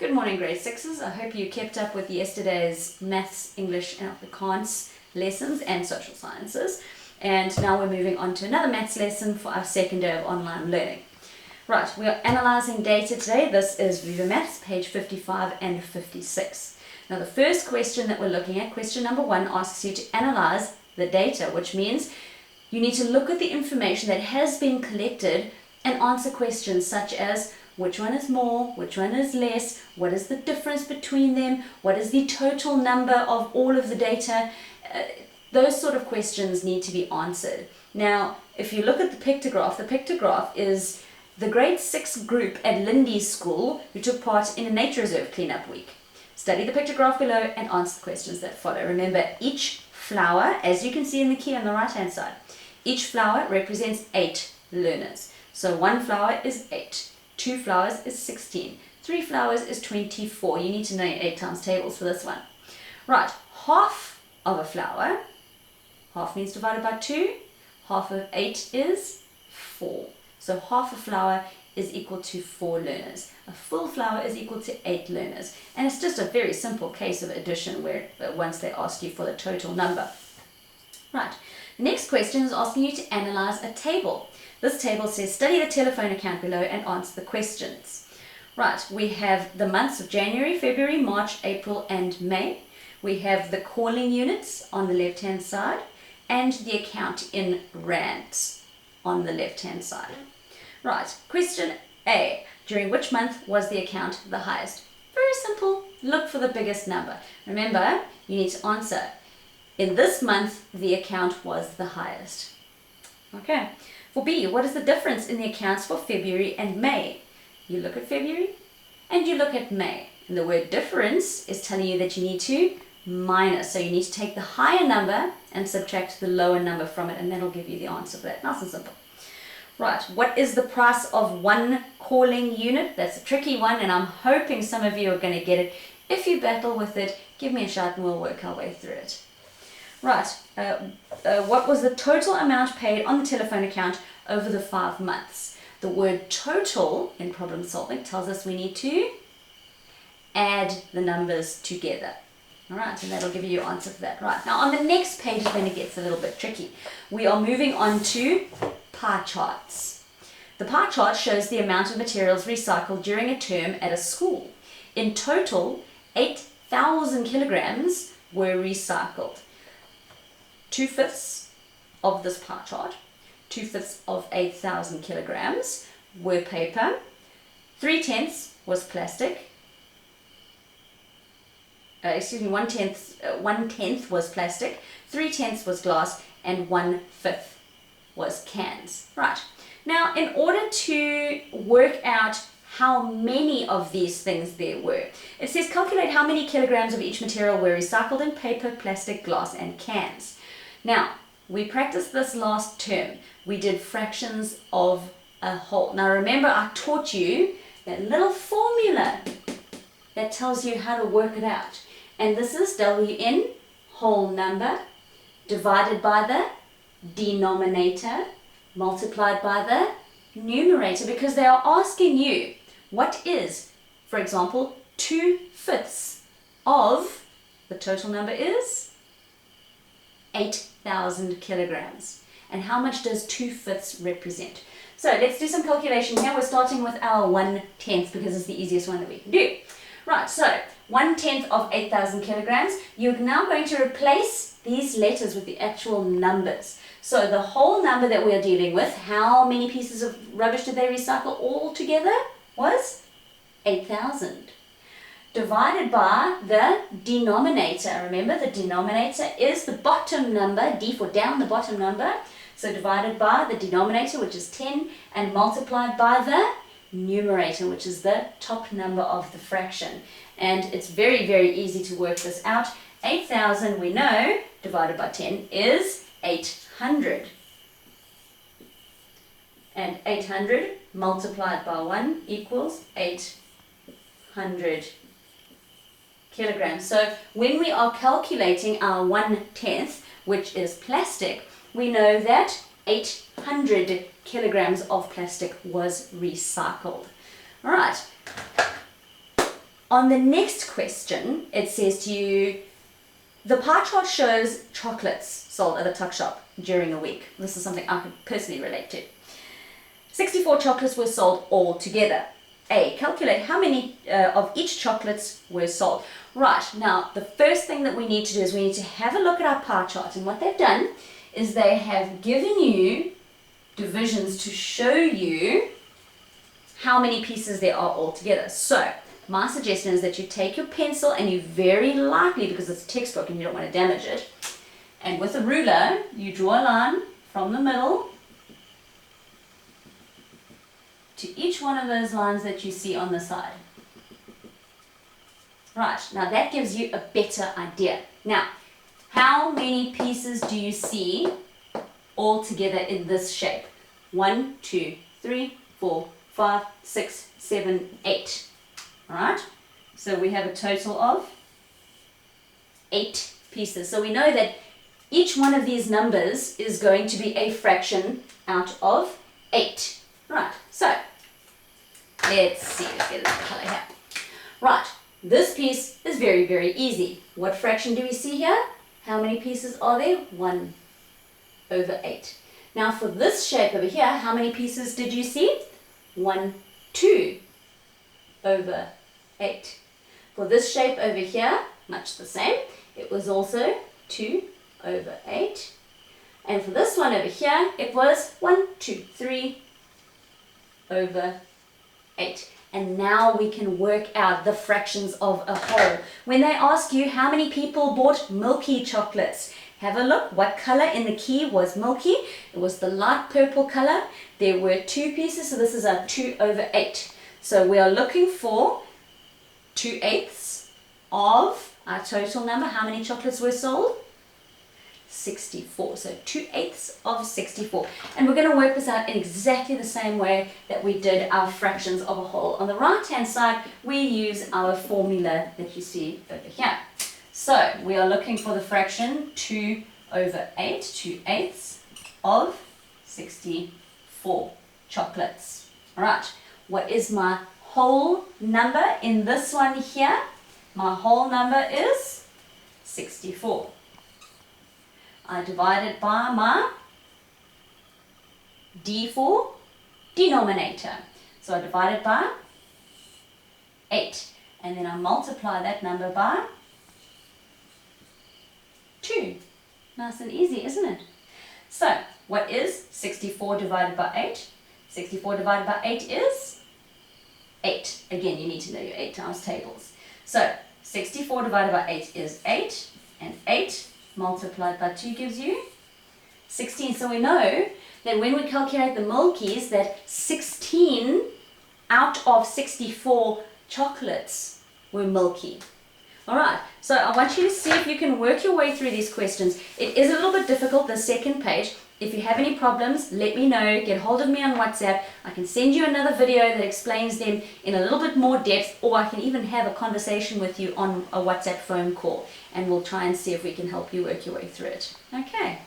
Good morning, grade sixes. I hope you kept up with yesterday's maths, English and Afrikaans lessons and social sciences. And now we're moving on to another maths lesson for our second day of online learning. Right, we are analysing data today. This is Viva Maths, page 55 and 56. Now the first question that we're looking at, question number 1, asks you to analyse the data, which means you need to look at the information that has been collected and answer questions such as which one is more, which one is less, what is the difference between them, what is the total number of all of the data. Those sort of questions need to be answered. Now, if you look at the pictograph is the grade 6 group at Lindy's school who took part in a nature reserve cleanup week. Study the pictograph below and answer the questions that follow. Remember, each flower, as you can see in the key on the right hand side, each flower represents 8 learners. So 1 flower is 8. 2 flowers is 16. 3 flowers is 24. You need to know your 8 times tables for this one. Right, half of a flower, half means divided by 2, half of 8 is 4. So half a flower is equal to 4 learners. A full flower is equal to 8 learners. And it's just a very simple case of addition where once they ask you for the total number. Right, the next question is asking you to analyse a table. This table says study the telephone account below and answer the questions. Right, we have the months of January, February, March, April and May. We have the calling units on the left hand side and the account in rands on the left hand side. Right, question A. During which month was the account the highest? Very simple. Look for the biggest number. Remember, you need to answer. In this month, the account was the highest. Okay. For B, what is the difference in the accounts for February and May? You look at February and you look at May. And the word difference is telling you that you need to minus. So you need to take the higher number and subtract the lower number from it, and that'll give you the answer for that. Nice and simple. Right, what is the price of 1 calling unit? That's a tricky one, and I'm hoping some of you are going to get it. If you battle with it, give me a shout and we'll work our way through it. Right, what was the total amount paid on the telephone account over the 5 months? The word total in problem solving tells us we need to add the numbers together. All right, and that'll give you your answer for that. Right, now on the next page is when it gets a little bit tricky. We are moving on to pie charts. The pie chart shows the amount of materials recycled during a term at a school. In total, 8,000 kilograms were recycled. 2/5 of this pie chart, 2/5 of 8,000 kilograms were paper, 3/10 was plastic, 1/10 was plastic, 3/10 was glass, and 1/5 was cans. Right, now in order to work out how many of these things there were, it says calculate how many kilograms of each material were recycled in paper, plastic, glass, and cans. Now, we practiced this last term. We did fractions of a whole. Now remember, I taught you that little formula that tells you how to work it out. And this is WN, whole number, divided by the denominator, multiplied by the numerator, because they are asking you what is, for example, 2/5 of, the total number is 8,000 kilograms. And how much does 2/5 represent? So let's do some calculation here. We're starting with our 1/10 because it's the easiest one that we can do. Right, so 1/10 of 8,000 kilograms. You're now going to replace these letters with the actual numbers. So the whole number that we are dealing with, how many pieces of rubbish did they recycle all together? Was 8,000. Divided by the denominator. Remember, the denominator is the bottom number, D for down, the bottom number. So divided by the denominator, which is 10, and multiplied by the numerator, which is the top number of the fraction. And it's very, very easy to work this out. 8,000, we know, divided by 10 is 800. And 800 multiplied by 1 equals 800 kilograms. So when we are calculating our 1/10, which is plastic, we know that 800 kilograms of plastic was recycled. All right, On the next question, it says to you, the pie chart shows chocolates sold at the tuck shop during a week. This is something I could personally relate to. 64 chocolates were sold all together. A, calculate how many of each chocolates were sold. Right, now the first thing that we need to do is we need to have a look at our pie chart, and what they've done is they have given you divisions to show you how many pieces there are altogether. So my suggestion is that you take your pencil and you very lightly, because it's a textbook and you don't want to damage it, and with a ruler you draw a line from the middle to each one of those lines that you see on the side. Right, now that gives you a better idea. Now, how many pieces do you see all together in this shape? 1, 2, 3, 4, 5, 6, 7, 8. Alright, so we have a total of 8 pieces. So we know that each one of these numbers is going to be a fraction out of 8. Right, so let's see, let's get a little color here. Right, this piece is very, very easy. What fraction do we see here? How many pieces are there? 1 over 8. Now for this shape over here, how many pieces did you see? 1, 2 over 8. For this shape over here, much the same. It was also 2 over 8. And for this one over here, it was 1, 2, 3 over 8. And now we can work out the fractions of a whole. When they ask you how many people bought milky chocolates, have a look. What color in the key was milky? It was the light purple color. There were 2 pieces, so this is our 2 over 8. So we are looking for 2/8 of our total number. How many chocolates were sold? 64. So 2/8 of 64. And we're going to work this out in exactly the same way that we did our fractions of a whole. On the right hand side, we use our formula that you see over here. So we are looking for the fraction 2 over 8, 2/8 of 64 chocolates. All right, what is my whole number in this one here? My whole number is 64. I divide it by my D4 denominator. So I divide it by 8. And then I multiply that number by 2. Nice and easy, isn't it? So what is 64 divided by 8? 64 divided by 8 is 8. Again, you need to know your 8 times tables. So 64 divided by 8 is 8. And 8 multiplied by 2 gives you 16. So we know that when we calculate the milkies, that 16 out of 64 chocolates were milky. Alright, so I want you to see if you can work your way through these questions. It is a little bit difficult, the second page. If you have any problems, let me know. Get hold of me on WhatsApp. I can send you another video that explains them in a little bit more depth, or I can even have a conversation with you on a WhatsApp phone call, and we'll try and see if we can help you work your way through it. Okay.